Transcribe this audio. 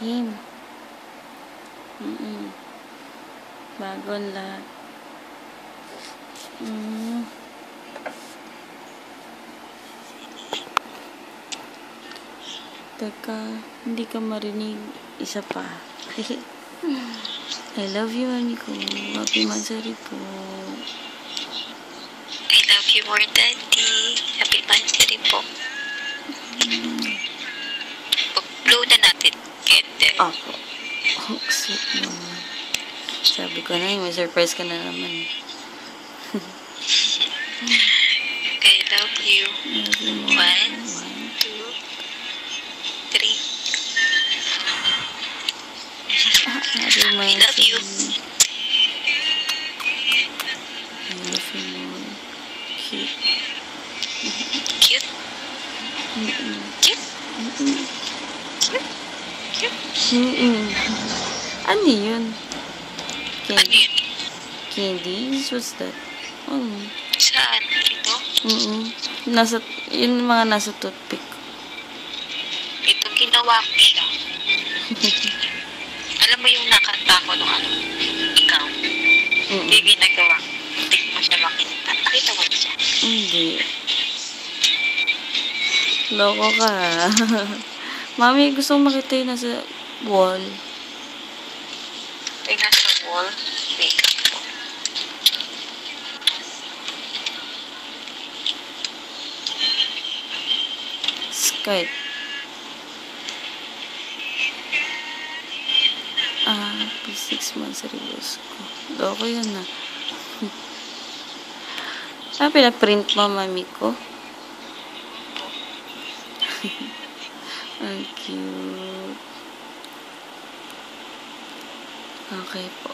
Him. Bagong lahat. Teka, hindi ka marinig. Isa pa. I love you, Mami ko. Happy Mansari po. I love you more, Daddy. Happy Mansari po. Blow na natin. Candle. Ako. Oh, sweet naman. Sabi ko na, may surprise ka na naman. I love you. Love you more. 1, 2, 3. Happy I love you. I love you more. Cute. Cute? Cute? Cute? Ano yun? Ano yun? Candies? What's that? Saan? Ito? Yun mga nasa toothpick. Ito, ginawa ko siya. Alam mo yung nakanta ko nung ano? Ikaw. Hindi ginagawa. Hindi mo siya makita. Nakita mo siya? Hindi. Loko ka. Mami, gusto kong makita yun nasa wall. Ay, nasa wall. Wait. Skype. Happy 6 months sa reviews ko. Loko yun na. Pinaprint mo, Mami ko? Ang cute. Okay po.